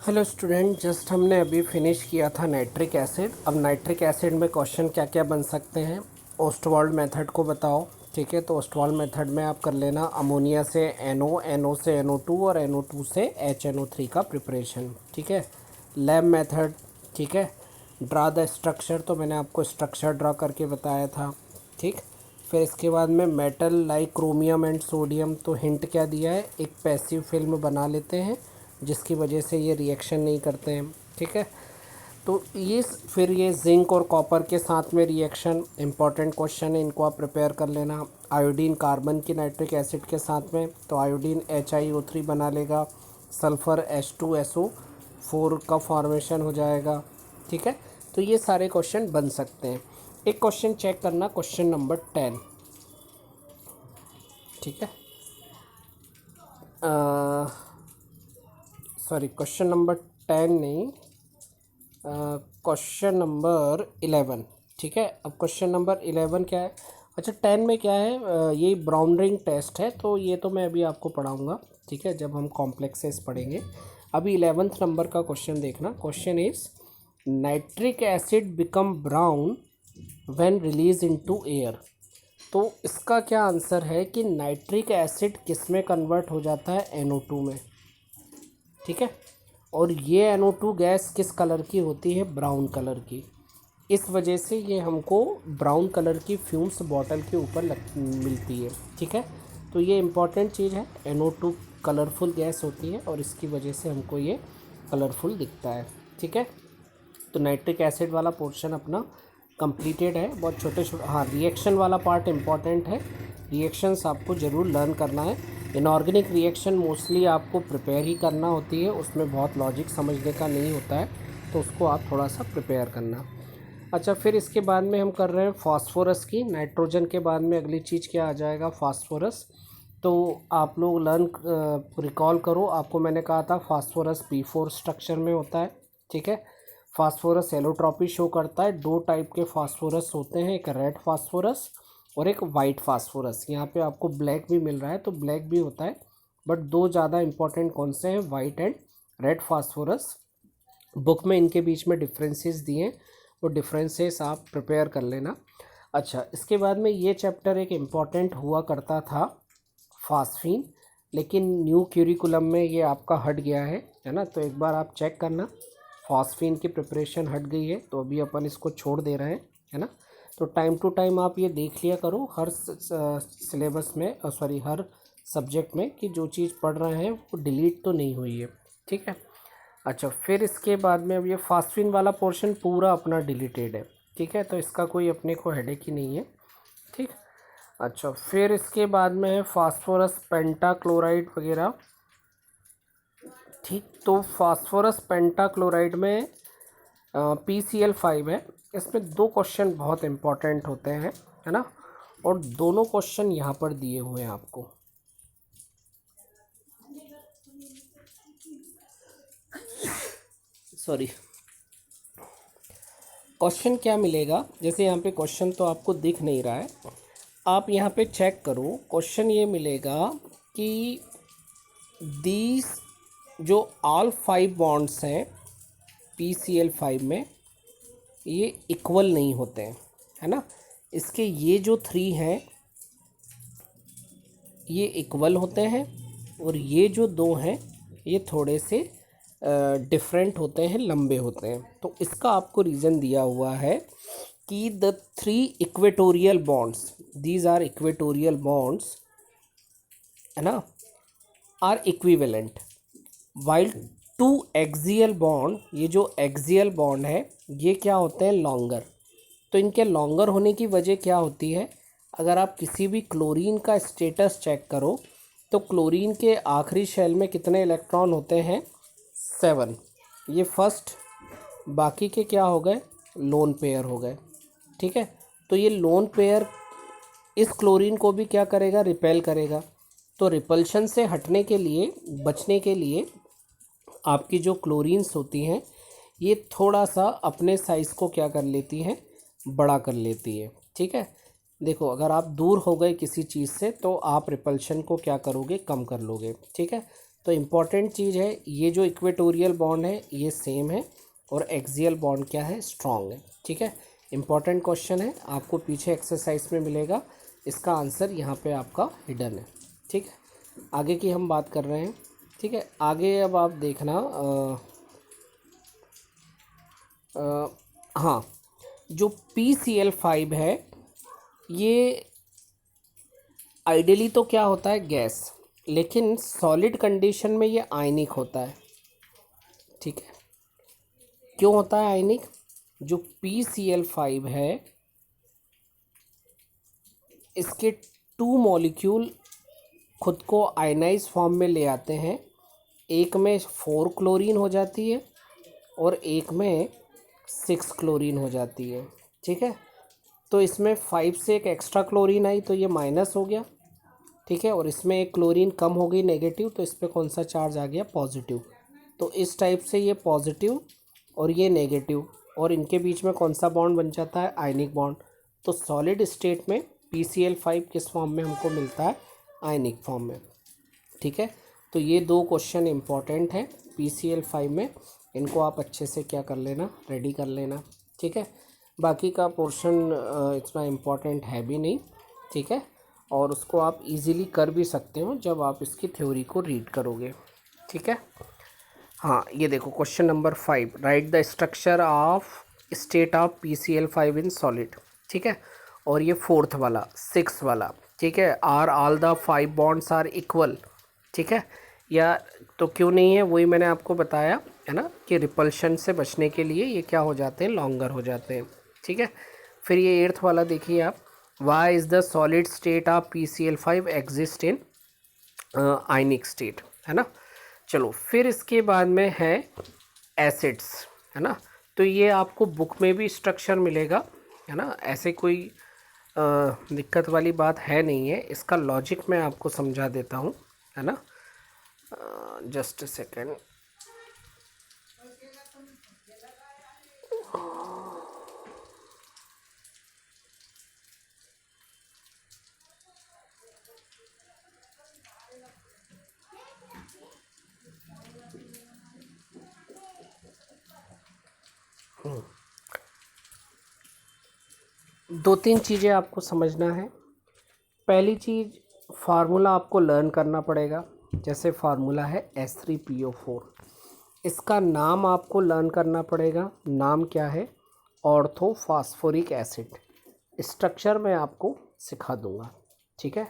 Hello student, just हमने अभी finish किया था नाइट्रिक एसिड। अब नाइट्रिक एसिड में क्वेश्चन क्या क्या बन सकते हैं, ओस्टवाल्ड मेथड को बताओ। ठीक है, तो ओस्टवाल्ड मेथड में आप कर लेना अमोनिया से NO, NO से NO2 और NO2 से HNO3 का प्रिपरेशन। ठीक है, लैब मेथड। ठीक है, ड्रा द स्ट्रक्चर, तो मैंने आपको स्ट्रक्चर ड्रा करके बताया था। ठीक, फिर इसके बाद में metal like chromium and sodium, तो हिंट क्या दिया है, एक पैसिव फिल्म बना लेते हैं जिसकी वजह से ये रिएक्शन नहीं करते हैं। ठीक है, तो ये फिर ये जिंक और कॉपर के साथ में रिएक्शन, इंपॉर्टेंट क्वेश्चन है, इनको आप प्रिपेयर कर लेना। आयोडीन कार्बन की नाइट्रिक एसिड के साथ में, तो आयोडीन HiO3 बना लेगा, सल्फ़र H2SO4 का फॉर्मेशन हो जाएगा। ठीक है, तो ये सारे क्वेश्चन बन सकते हैं। एक क्वेश्चन चेक करना, क्वेश्चन नंबर 10। ठीक है, सॉरी क्वेश्चन नंबर 10 नहीं, क्वेश्चन नंबर 11। ठीक है, अब क्वेश्चन नंबर 11 क्या है, अच्छा 10 में क्या है, ये ब्राउन रिंग टेस्ट है, तो ये तो मैं अभी आपको पढ़ाऊँगा। ठीक है, जब हम कॉम्प्लेक्सेस पढ़ेंगे। अभी 11th नंबर का क्वेश्चन देखना। Question is nitric acid become brown when release into air. तो इसका क्या आंसर है कि नाइट्रिक एसिड किस में कन्वर्ट हो जाता है, NO2 में। ठीक है, और ये NO2 गैस किस कलर की होती है, ब्राउन कलर की। इस वजह से ये हमको ब्राउन कलर की फ्यूम्स बॉटल के ऊपर मिलती है। ठीक है, तो ये इम्पॉर्टेंट चीज़ है, NO2 कलरफुल गैस होती है और इसकी वजह से हमको ये कलरफुल दिखता है। ठीक है, तो नाइट्रिक एसिड वाला पोर्शन अपना कंप्लीटेड है। बहुत छोटे छोटे, हाँ रिएक्शन वाला पार्ट इम्पॉर्टेंट है, रिएक्शंस आपको ज़रूर लर्न करना है। इनऑर्गेनिक रिएक्शन मोस्टली आपको प्रिपेयर ही करना होती है, उसमें बहुत लॉजिक समझने का नहीं होता है, तो उसको आप थोड़ा सा प्रिपेयर करना। अच्छा, फिर इसके बाद में हम कर रहे हैं फास्फोरस की। नाइट्रोजन के बाद में अगली चीज़ क्या आ जाएगा, फास्फोरस। तो आप लोग रिकॉल करो, आपको मैंने कहा था फास्फोरस P4 स्ट्रक्चर में होता है। ठीक है, फास्फोरस एलोट्रॉपी शो करता है। दो टाइप के फास्फोरस होते हैं, एक रेड फास्फोरस और एक वाइट फास्फोरस। यहाँ पे आपको ब्लैक भी मिल रहा है, तो ब्लैक भी होता है, बट दो ज़्यादा इंपॉर्टेंट कौन से हैं, white and red phosphorus. Book में इनके बीच में डिफरेंसेस दिए हैं, वो डिफरेंसेस आप प्रिपेयर कर लेना। अच्छा, इसके बाद में ये चैप्टर एक इम्पॉर्टेंट हुआ करता था, फास्फीन, लेकिन न्यू क्यूरिकुलम में ये आपका हट गया है ना। तो एक बार आप चेक करना, फास्फीन की प्रिपरेशन हट गई है, तो अभी अपन इसको छोड़ दे रहे हैं, है ना। तो टाइम टू टाइम आप ये देख लिया करो हर सिलेबस में, सॉरी हर सब्जेक्ट में, कि जो चीज़ पढ़ रहे हैं वो डिलीट तो नहीं हुई है। ठीक है, अच्छा फिर इसके बाद में अब ये फास्फीन वाला पोर्शन पूरा अपना डिलीटेड है। ठीक है, तो इसका कोई अपने को हेडेक ही नहीं है। ठीक, अच्छा फिर इसके बाद में है फास्फोरस पेंटाक्लोराइड वगैरह। ठीक, तो फास्फोरस पेंटाक्लोराइड में PCl5 है। इसमें दो क्वेश्चन बहुत इंपॉर्टेंट होते हैं, है ना, और दोनों क्वेश्चन यहाँ पर दिए हुए हैं आपको। सॉरी, क्वेश्चन क्या मिलेगा, जैसे यहाँ पे क्वेश्चन तो आपको दिख नहीं रहा है, आप यहाँ पे चेक करो। क्वेश्चन ये मिलेगा कि दीज जो ऑल 5 बॉन्ड्स हैं PCl5 में, ये इक्वल नहीं होते हैं, है ना। इसके ये जो 3 हैं ये इक्वल होते हैं, और ये जो 2 हैं ये थोड़े से डिफरेंट होते हैं, लंबे होते हैं। तो इसका आपको रीज़न दिया हुआ है कि the 3 equatorial bonds, these are equatorial bonds, है ना, are equivalent, while 2 axial bond, ये जो एक्सियल बॉन्ड है ये क्या होते हैं, लॉन्गर। तो इनके लॉन्गर होने की वजह क्या होती है, अगर आप किसी भी क्लोरीन का स्टेटस चेक करो, तो क्लोरीन के आखिरी शेल में कितने इलेक्ट्रॉन होते हैं, 7। ये फर्स्ट, बाकी के क्या हो गए, लोन पेयर हो गए। ठीक है, तो ये लोन पेयर इस क्लोरीन को भी क्या करेगा, रिपेल करेगा। तो रिपल्शन से हटने के लिए, बचने के लिए, आपकी जो क्लोरीन्स होती हैं ये थोड़ा सा अपने साइज़ को क्या कर लेती हैं, बड़ा कर लेती है। ठीक है, देखो अगर आप दूर हो गए किसी चीज़ से तो आप रिपल्शन को क्या करोगे, कम कर लोगे। ठीक है, तो इम्पॉर्टेंट चीज़ है, ये जो इक्वेटोरियल बॉन्ड है ये सेम है और एक्सियल बॉन्ड क्या है, स्ट्रॉन्ग है। ठीक है, इम्पॉर्टेंट क्वेश्चन है, आपको पीछे एक्सरसाइज में मिलेगा, इसका आंसर यहाँ पे आपका हिडन है। ठीक है, आगे की हम बात कर रहे हैं। ठीक है, आगे अब आप देखना हाँ, जो PCl5 है ये आइडियली तो क्या होता है, गैस, लेकिन सॉलिड कंडीशन में ये आयनिक होता है। ठीक है, क्यों होता है आयनिक? जो PCl5 है इसके 2 मॉलिक्यूल खुद को आयनाइज फॉर्म में ले आते हैं, एक में 4 क्लोरीन हो जाती है और एक में 6 क्लोरीन हो जाती है। ठीक है, तो इसमें 5 से एक एक्स्ट्रा क्लोरीन आई तो ये माइनस हो गया। ठीक है, और इसमें एक क्लोरीन कम हो गई नेगेटिव, तो इस पर कौन सा चार्ज आ गया, पॉजिटिव। तो इस टाइप से ये पॉजिटिव और ये नेगेटिव, और इनके बीच में कौन सा बॉन्ड बन जाता है, आयनिक बॉन्ड। तो सॉलिड स्टेट में PCl5 किस फॉर्म में हमको मिलता है, आयनिक फॉर्म में। ठीक है, तो ये 2 क्वेश्चन इंपॉर्टेंट हैं PCl5 में, इनको आप अच्छे से क्या कर लेना, रेडी कर लेना। ठीक है, बाकी का पोर्शन इतना इम्पोर्टेंट है भी नहीं। ठीक है, और उसको आप इजीली कर भी सकते हो जब आप इसकी थ्योरी को रीड करोगे। ठीक है, हाँ, ये देखो question number 5, right the structure of state of PCl5 in solid. ठीक है, और ये 4th वाला 6 वाला। ठीक है, are all the 5 bonds are equal. ठीक है, या तो क्यों नहीं है, वही मैंने आपको बताया है ना, कि रिपल्शन से बचने के लिए ये क्या हो जाते हैं, लॉन्गर हो जाते हैं। ठीक है, फिर ये 8th वाला देखिए आप, why is the solid state of PCl5 exist in ionic state, है ना। चलो, फिर इसके बाद में है एसिड्स, है ना। तो ये आपको बुक में भी स्ट्रक्चर मिलेगा, है ना, ऐसे कोई दिक्कत वाली बात है नहीं है। इसका लॉजिक मैं आपको समझा देता हूँ, है ना। Just a second. दो तीन चीज़ें आपको समझना है। पहली चीज़, फार्मूला आपको लर्न करना पड़ेगा। जैसे फार्मूला है S3PO4, इसका नाम आपको लर्न करना पड़ेगा। नाम क्या है, ऑर्थोफॉस्फोरिक एसिड। स्ट्रक्चर मैं आपको सिखा दूंगा। ठीक है,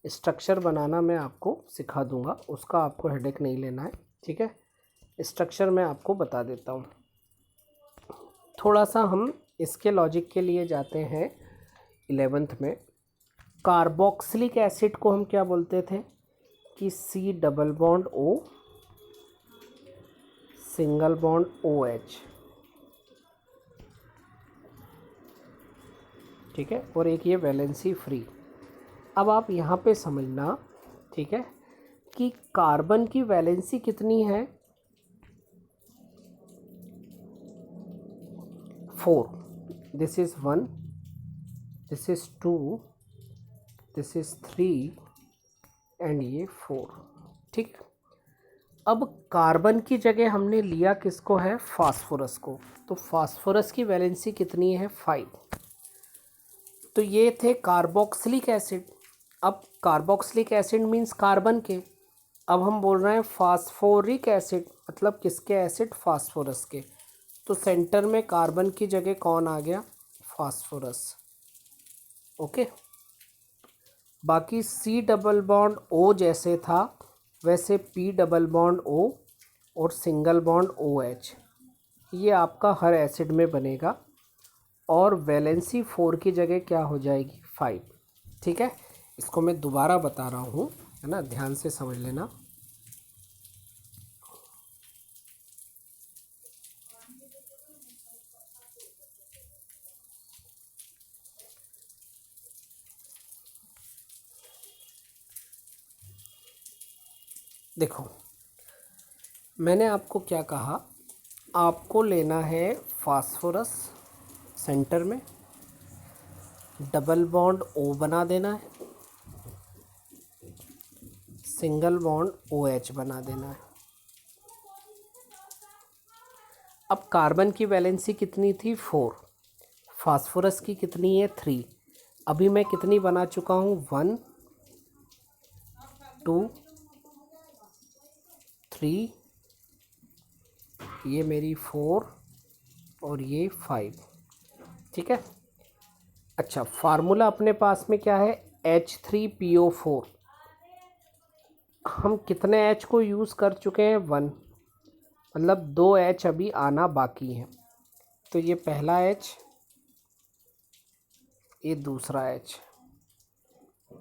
स्ट्रक्चर बनाना मैं आपको सिखा दूंगा, उसका आपको हेडेक नहीं लेना है। ठीक है, स्ट्रक्चर मैं आपको बता देता हूँ। थोड़ा सा हम इसके लॉजिक के लिए जाते हैं 11th में। कार्बोक्सिलिक एसिड को हम क्या बोलते थे, कि C double bond O single bond OH। ठीक है, और एक ये वैलेंसी फ्री। अब आप यहाँ पे समझना, ठीक है, कि कार्बन की वैलेंसी कितनी है, 4। This is 1, this is 2, this is 3 and ये 4। ठीक, अब कार्बन की जगह हमने लिया किसको है, फास्फोरस को। तो फास्फोरस की वैलेंसी कितनी है, 5। तो ये थे कार्बोक्सिलिक एसिड। अब कार्बोक्सिलिक एसिड मीन्स कार्बन के, अब हम बोल रहे हैं फास्फोरिक एसिड, मतलब किसके एसिड, फास्फोरस के। तो सेंटर में कार्बन की जगह कौन आ गया, फास्फोरस। ओके, बाकी C डबल बॉन्ड O जैसे था वैसे P डबल बॉन्ड O और सिंगल बॉन्ड OH, ये आपका हर एसिड में बनेगा, और वैलेंसी 4 की जगह क्या हो जाएगी, 5। ठीक है, इसको मैं दोबारा बता रहा हूँ, है ना, ध्यान से समझ लेना। देखो, मैंने आपको क्या कहा, आपको लेना है फास्फोरस, सेंटर में डबल बॉन्ड O बना देना है, सिंगल बॉन्ड OH बना देना है। अब कार्बन की वैलेंसी कितनी थी 4, फास्फोरस की कितनी है 3। अभी मैं कितनी बना चुका हूँ 1 2 3, ये मेरी 4 और ये 5। ठीक है। अच्छा, फार्मूला अपने पास में क्या है H3PO4। हम कितने H को यूज़ कर चुके हैं 1, मतलब 2 H अभी आना बाकी है। तो ये पहला H, ये दूसरा H।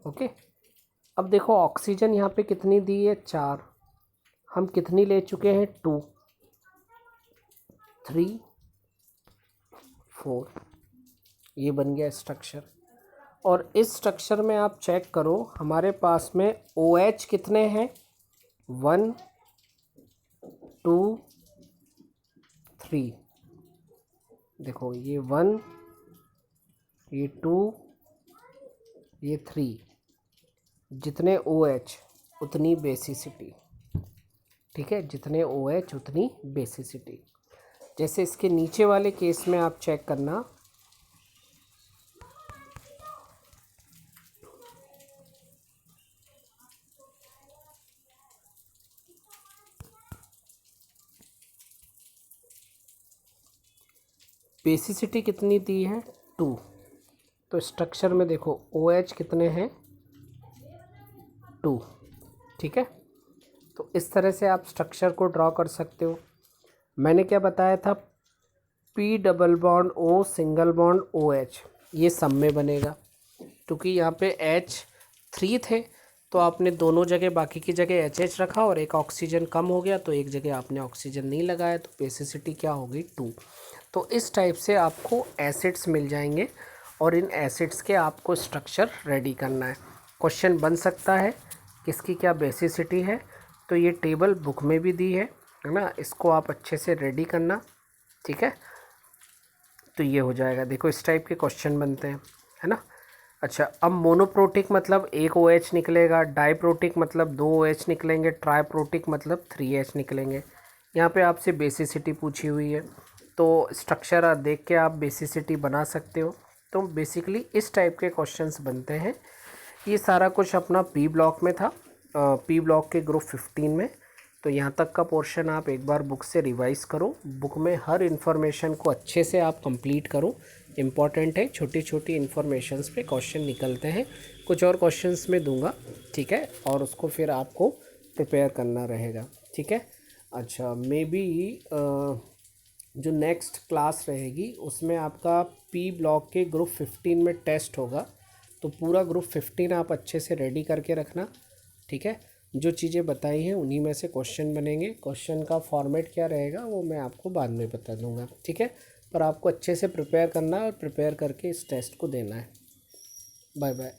ओके। अब देखो ऑक्सीजन यहाँ पे कितनी दी है 4, हम कितनी ले चुके हैं 2 3 4। ये बन गया स्ट्रक्चर। और इस स्ट्रक्चर में आप चेक करो हमारे पास में OH कितने हैं 1 2 3। देखो ये 1, ये 2, ये 3। जितने OH उतनी बेसिसिटी। ठीक है, जितने OH उतनी बेसिसिटी। जैसे इसके नीचे वाले केस में आप चेक करना, बेसिसिटी कितनी दी है 2। तो स्ट्रक्चर में देखो OH कितने हैं 2। ठीक है। तो इस तरह से आप स्ट्रक्चर को ड्रॉ कर सकते हो। मैंने क्या बताया था, P double bond O single bond OH, ये सब में बनेगा। क्योंकि यहाँ पे H3 थे तो आपने दोनों जगह, बाकी की जगह HH रखा और एक ऑक्सीजन कम हो गया तो एक जगह आपने ऑक्सीजन नहीं लगाया, तो बेसिसिटी क्या हो गई 2। तो इस टाइप से आपको एसिड्स मिल जाएंगे और इन एसिड्स के आपको स्ट्रक्चर रेडी करना है। क्वेश्चन बन सकता है किसकी क्या बेसिसिटी है, तो ये टेबल बुक में भी दी है ना, इसको आप अच्छे से रेडी करना। ठीक है, तो ये हो जाएगा। देखो इस टाइप के क्वेश्चन बनते हैं, है ना। अच्छा, अब मोनोप्रोटिक मतलब एक OH निकलेगा, डाइप्रोटिक मतलब 2 OH निकलेंगे, ट्राइप्रोटिक मतलब 3H निकलेंगे। यहाँ पे आपसे बेसिसिटी पूछी हुई है तो स्ट्रक्चर देख के आप बेसिसिटी बना सकते हो। तो बेसिकली इस टाइप के क्वेश्चंस बनते हैं। ये सारा कुछ अपना P ब्लॉक में था, P ब्लॉक के ग्रुप 15 में। तो यहाँ तक का पोर्शन आप एक बार बुक से रिवाइज़ करो, बुक में हर इन्फॉर्मेशन को अच्छे से आप कंप्लीट करो। इम्पॉर्टेंट है, छोटी छोटी इन्फॉर्मेशंस पे क्वेश्चन निकलते हैं। कुछ और क्वेश्चंस मैं दूंगा, ठीक है, और उसको फिर आपको प्रिपेयर करना रहेगा। ठीक है। अच्छा, मे बी जो नेक्स्ट क्लास रहेगी उसमें आपका P ब्लॉक के ग्रुप 15 में टेस्ट होगा, तो पूरा ग्रुप 15 आप अच्छे से रेडी करके रखना। ठीक है, जो चीज़ें बताई हैं उन्हीं में से क्वेश्चन बनेंगे। क्वेश्चन का फॉर्मेट क्या रहेगा वो मैं आपको बाद में बता दूंगा। ठीक है, पर आपको अच्छे से प्रिपेयर करना है और प्रिपेयर करके इस टेस्ट को देना है। Bye bye.